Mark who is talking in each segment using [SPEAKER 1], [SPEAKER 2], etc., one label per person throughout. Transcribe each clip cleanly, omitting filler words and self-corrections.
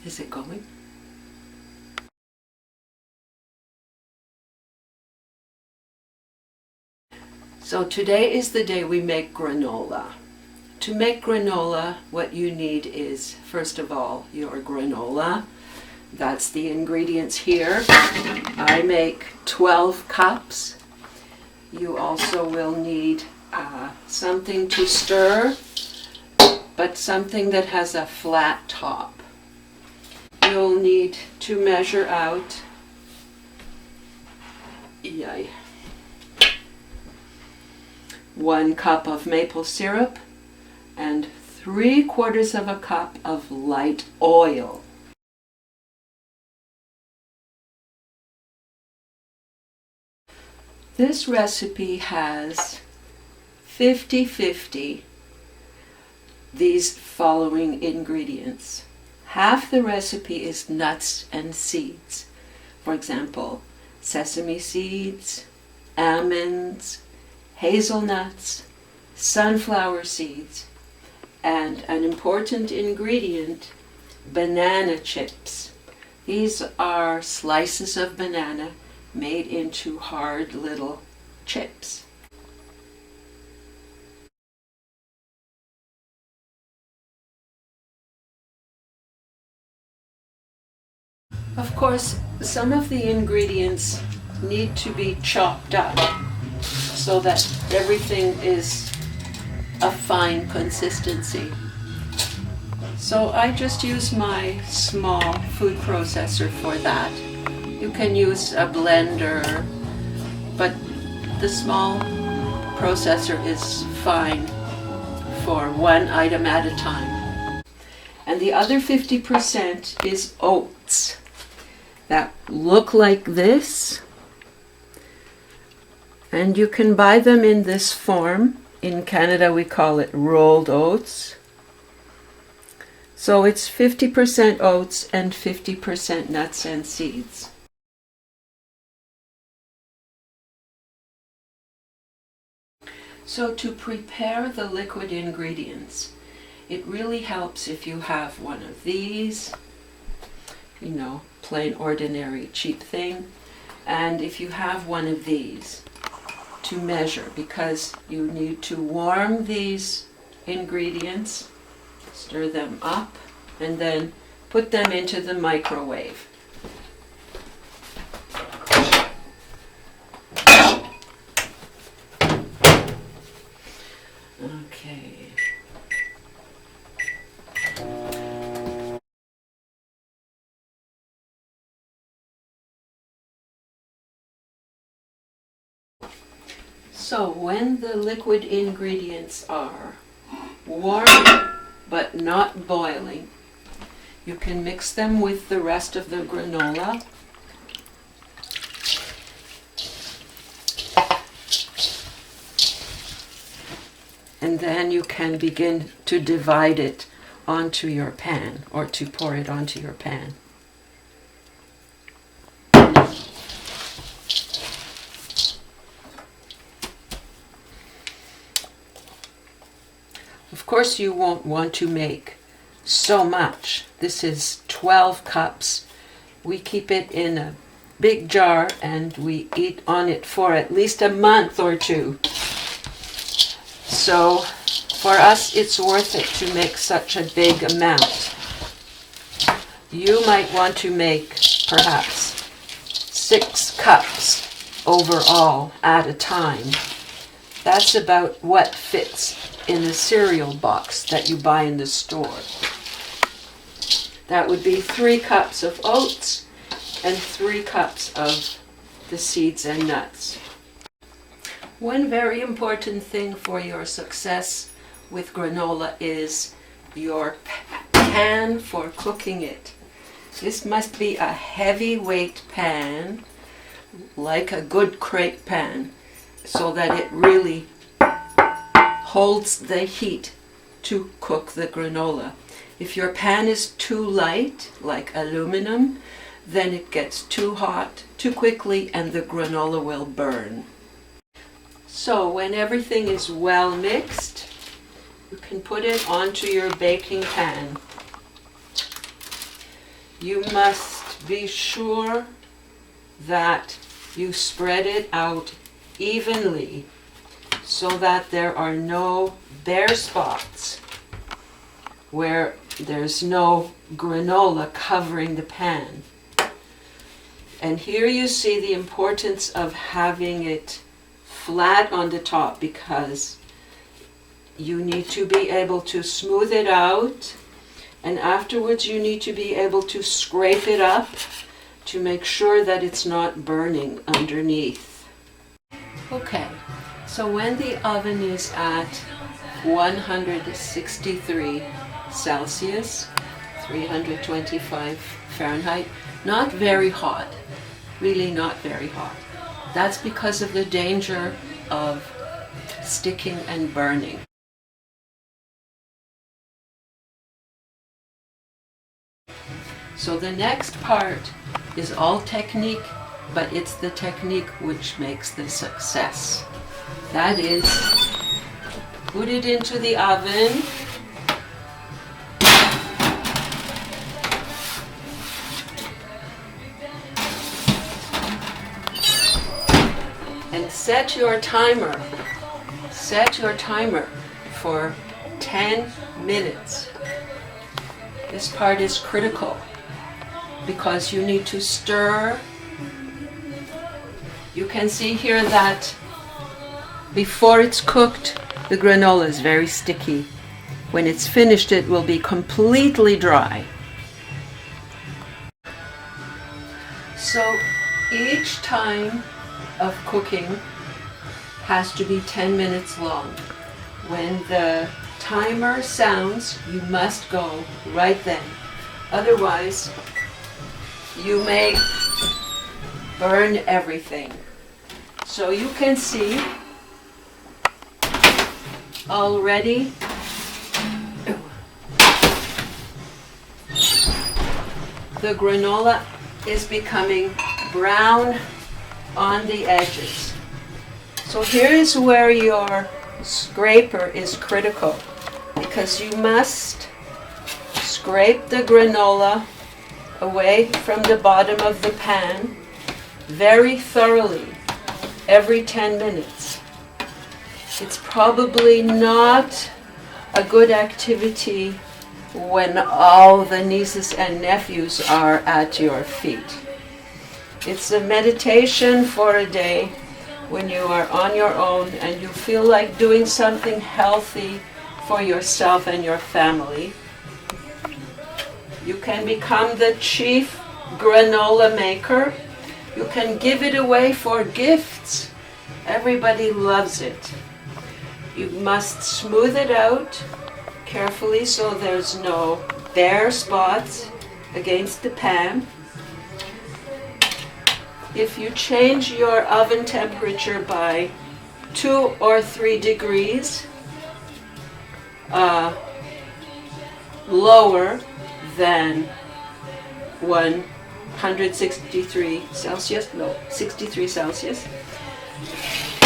[SPEAKER 1] Is it going? So today is the day we make granola. To make granola, what you need is, first of all, your granola. That's the ingredients here. I make 12 cups. You also will need something to stir, but something that has a flat top. You'll need to measure out 1 cup of maple syrup and 3/4 of a cup of light oil. This recipe has 50-50 these following ingredients. Half the recipe is nuts and seeds. For example, sesame seeds, almonds, hazelnuts, sunflower seeds, and an important ingredient, banana chips. These are slices of banana made into hard little chips. Of course, some of the ingredients need to be chopped up so that everything is a fine consistency. So I just use my small food processor for that. You can use a blender, but the small processor is fine for one item at a time. And the other 50% is oats that look like this. And you can buy them in this form. In Canada we call it rolled oats. So it's 50% oats and 50% nuts and seeds. So to prepare the liquid ingredients, it really helps if you have one of these, plain ordinary cheap thing, and if you have one of these to measure, because you need to warm these ingredients, stir them up, and then put them into the microwave. Okay. So when the liquid ingredients are warm but not boiling, you can mix them with the rest of the granola. And then you can begin to divide it onto your pan, or to pour it onto your pan. Of course, you won't want to make so much. This is 12 cups. We keep it in a big jar and we eat on it for at least a month or two. So for us, it's worth it to make such a big amount. You might want to make perhaps 6 cups overall at a time. That's about what fits in the cereal box that you buy in the store. That would be 3 cups of oats and 3 cups of the seeds and nuts. One very important thing for your success with granola is your pan for cooking it. This must be a heavyweight pan, like a good crepe pan, so that it really holds the heat to cook the granola. If your pan is too light, like aluminum, then it gets too hot too quickly and the granola will burn. So when everything is well mixed, you can put it onto your baking pan. you must be sure that you spread it out evenly so that there are no bare spots where there's no granola covering the pan. And here you see the importance of having it flat on the top, because you need to be able to smooth it out, and afterwards you need to be able to scrape it up to make sure that it's not burning underneath. Okay, so when the oven is at 163 Celsius, 325 Fahrenheit, not very hot, really not very hot. That's because of the danger of sticking and burning. So the next part is all technique, but it's the technique which makes the success. That is, put it into the oven, and set your timer. Set your timer for 10 minutes. This part is critical because you need to stir. You can see here that before it's cooked, the granola is very sticky. When it's finished, it will be completely dry. So each time of cooking has to be 10 minutes long. When the timer sounds, you must go right then. Otherwise, you may burn everything. So you can see already the granola is becoming brown on the edges. So here is where your scraper is critical, because you must scrape the granola away from the bottom of the pan very thoroughly every 10 minutes. It's probably not a good activity when all the nieces and nephews are at your feet. It's a meditation for a day when you are on your own and you feel like doing something healthy for yourself and your family. You can become the chief granola maker. You can give it away for gifts. Everybody loves it. You must smooth it out carefully so there's no bare spots against the pan. If you change your oven temperature by 2 or 3 degrees lower than 163 Celsius, no, 63 Celsius,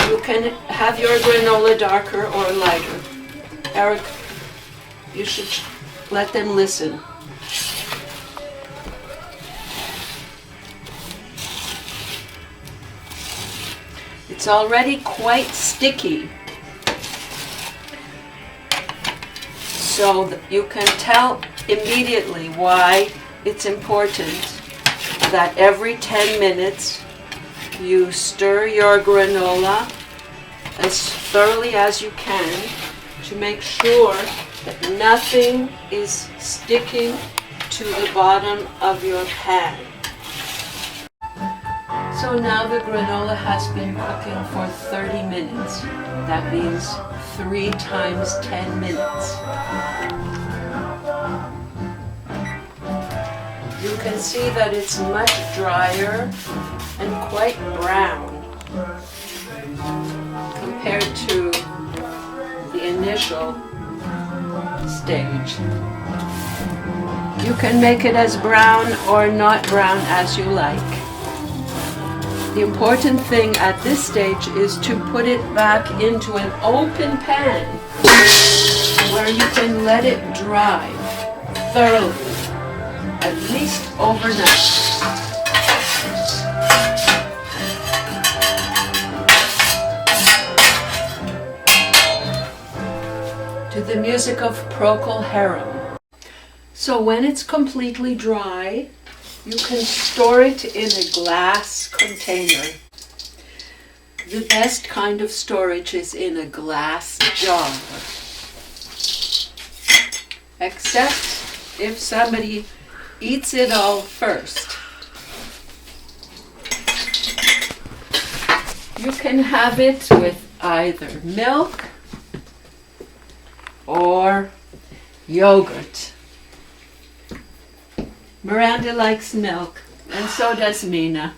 [SPEAKER 1] you can have your granola darker or lighter. Eric, you should let them listen. It's already quite sticky, so you can tell immediately why it's important that every 10 minutes you stir your granola as thoroughly as you can to make sure that nothing is sticking to the bottom of your pan. So now the granola has been cooking for 30 minutes. That means 3 times 10 minutes. You can see that it's much drier and quite brown compared to the initial stage. You can make it as brown or not brown as you like. The important thing at this stage is to put it back into an open pan where you can let it dry thoroughly. at least overnight. To the music of Procol Harum. So when it's completely dry, you can store it in a glass container. The best kind of storage is in a glass jar. Except if somebody eats it all first. You can have it with either milk or yogurt. Miranda likes milk, and so does Mina.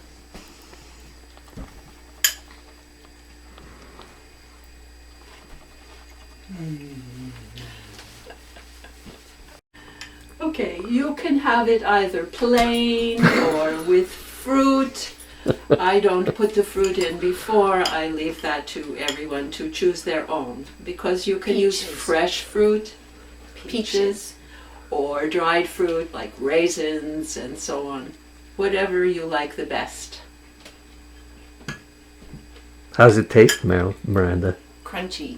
[SPEAKER 1] Okay, you can have it either plain or with fruit. I don't put the fruit in before. I leave that to everyone to choose their own, because you can use fresh fruit, peaches, or dried fruit like raisins and so on. Whatever you like the best.
[SPEAKER 2] How's it taste, Miranda?
[SPEAKER 3] Crunchy.